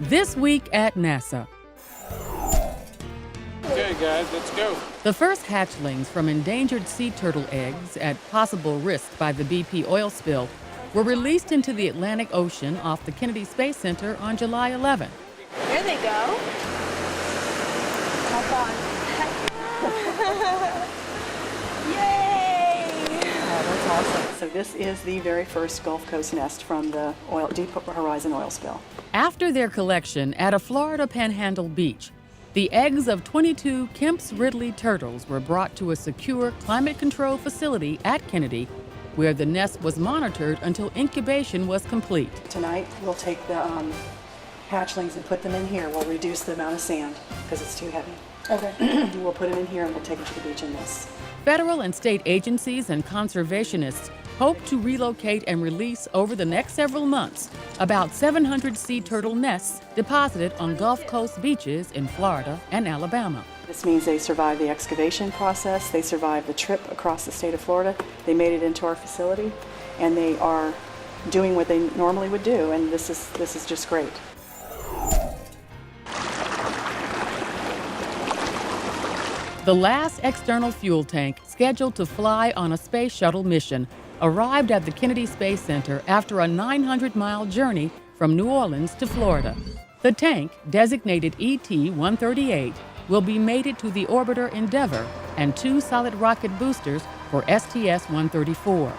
This week at NASA. Okay, guys, let's go. The first hatchlings from endangered sea turtle eggs at possible risk by the BP oil spill were released into the Atlantic Ocean off the Kennedy Space Center on July 11. There they go. Have fun. Yay! Oh, that's awesome. So this is the very first Gulf Coast nest from the Deep Horizon oil spill. After their collection at a Florida Panhandle beach, the eggs of 22 Kemp's ridley turtles were brought to a secure climate-controlled facility at Kennedy, where the nest was monitored until incubation was complete. Tonight, we'll take the hatchlings and put them in here. We'll reduce the amount of sand because it's too heavy. Okay. We'll put them in here and we'll take them to the beach in this. Federal and state agencies and conservationists hope to relocate and release over the next several months about 700 sea turtle nests deposited on Gulf Coast beaches in Florida and Alabama. This means they survived the excavation process, they survived the trip across the state of Florida, they made it into our facility, and they are doing what they normally would do, and this is just great. The last external fuel tank scheduled to fly on a space shuttle mission arrived at the Kennedy Space Center after a 900-mile journey from New Orleans to Florida. The tank, designated ET-138, will be mated to the orbiter Endeavour and 2 solid rocket boosters for STS-134.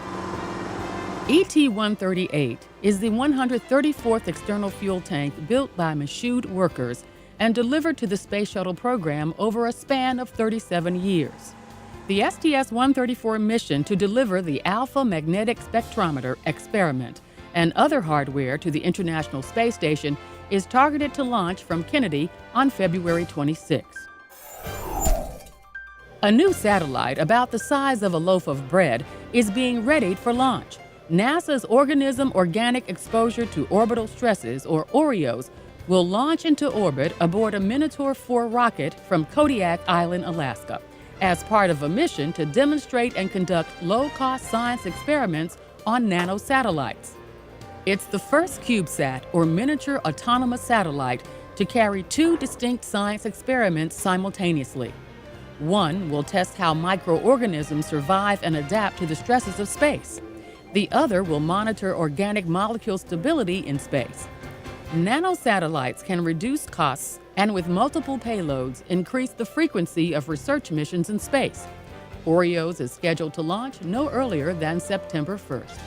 ET-138 is the 134th external fuel tank built by Michoud workers and delivered to the Space Shuttle Program over a span of 37 years. The STS-134 mission to deliver the Alpha Magnetic Spectrometer experiment and other hardware to the International Space Station is targeted to launch from Kennedy on February 26. A new satellite about the size of a loaf of bread is being readied for launch. NASA's Organism Organic Exposure to Orbital Stresses, or ORIOS, will launch into orbit aboard a Minotaur 4 rocket from Kodiak Island, Alaska, as part of a mission to demonstrate and conduct low-cost science experiments on nanosatellites. It's the first CubeSat, or miniature autonomous satellite, to carry 2 distinct science experiments simultaneously. One will test how microorganisms survive and adapt to the stresses of space. The other will monitor organic molecule stability in space. Nanosatellites can reduce costs and, with multiple payloads, increase the frequency of research missions in space. ORIOS is scheduled to launch no earlier than September 1st.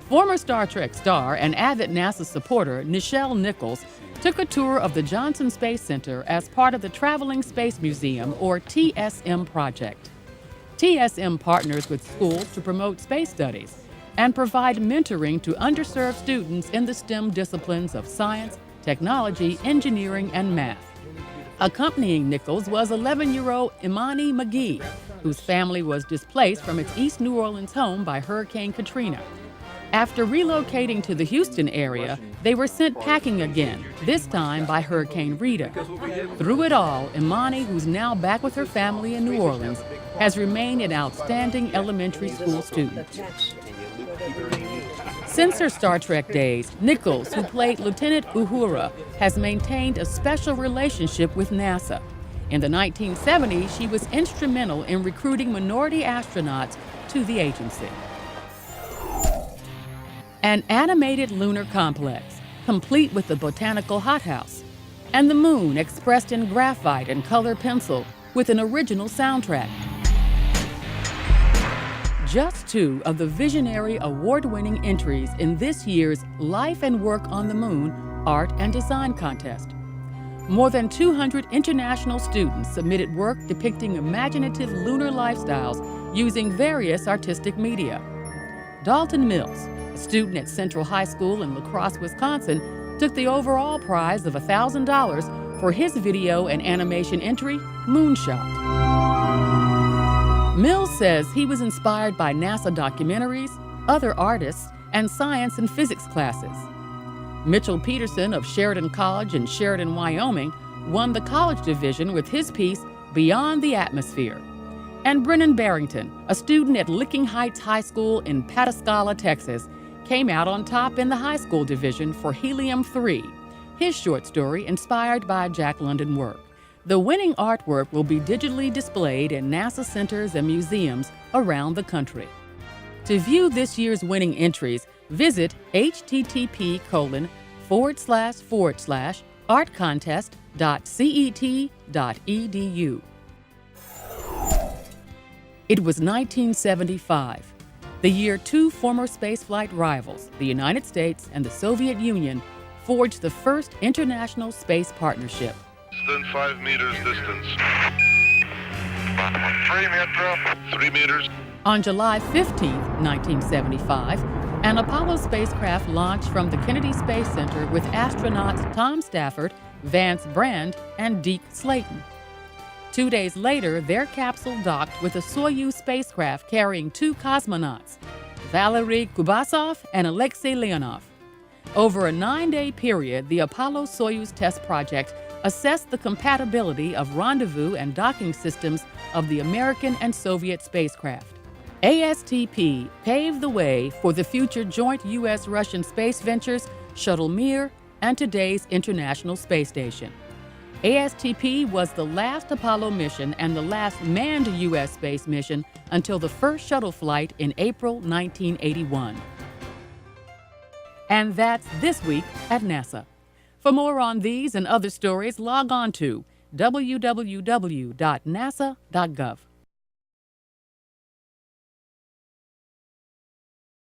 Former Star Trek star and avid NASA supporter Nichelle Nichols took a tour of the Johnson Space Center as part of the Traveling Space Museum, or TSM project. TSM partners with schools to promote space studies and provide mentoring to underserved students in the STEM disciplines of science, technology, engineering, and math. Accompanying Nichols was 11-year-old Imani McGee, whose family was displaced from its East New Orleans home by Hurricane Katrina. After relocating to the Houston area, they were sent packing again, this time by Hurricane Rita. Through it all, Imani, who's now back with her family in New Orleans, has remained an outstanding elementary school student. Since her Star Trek days, Nichols, who played Lieutenant Uhura, has maintained a special relationship with NASA. In the 1970s, she was instrumental in recruiting minority astronauts to the agency. An animated lunar complex, complete with the botanical hothouse, and the moon expressed in graphite and color pencil with an original soundtrack. Just 2 of the visionary award-winning entries in this year's Life and Work on the Moon Art and Design Contest. More than 200 international students submitted work depicting imaginative lunar lifestyles using various artistic media. Dalton Mills, a student at Central High School in La Crosse, Wisconsin, took the overall prize of $1,000 for his video and animation entry, Moonshot. Mills says he was inspired by NASA documentaries, other artists, and science and physics classes. Mitchell Peterson of Sheridan College in Sheridan, Wyoming, won the college division with his piece, Beyond the Atmosphere. And Brennan Barrington, a student at Licking Heights High School in Pataskala, Texas, came out on top in the high school division for Helium-3, his short story inspired by Jack London work. The winning artwork will be digitally displayed in NASA centers and museums around the country. To view this year's winning entries, visit http://artcontest.cet.edu. It was 1975, the year two former spaceflight rivals, the United States and the Soviet Union, forged the first international space partnership. Less than 5 meters distance. 3 meters. On July 15, 1975, an Apollo spacecraft launched from the Kennedy Space Center with astronauts Tom Stafford, Vance Brand, and Deke Slayton. 2 days later, their capsule docked with a Soyuz spacecraft carrying two cosmonauts, Valery Kubasov and Alexei Leonov. Over a 9-day period, the Apollo-Soyuz test project assessed the compatibility of rendezvous and docking systems of the American and Soviet spacecraft. ASTP paved the way for the future joint U.S.-Russian space ventures, Shuttle Mir, and today's International Space Station. ASTP was the last Apollo mission and the last manned U.S. space mission until the first shuttle flight in April 1981. And that's This Week at NASA. For more on these and other stories, log on to www.nasa.gov.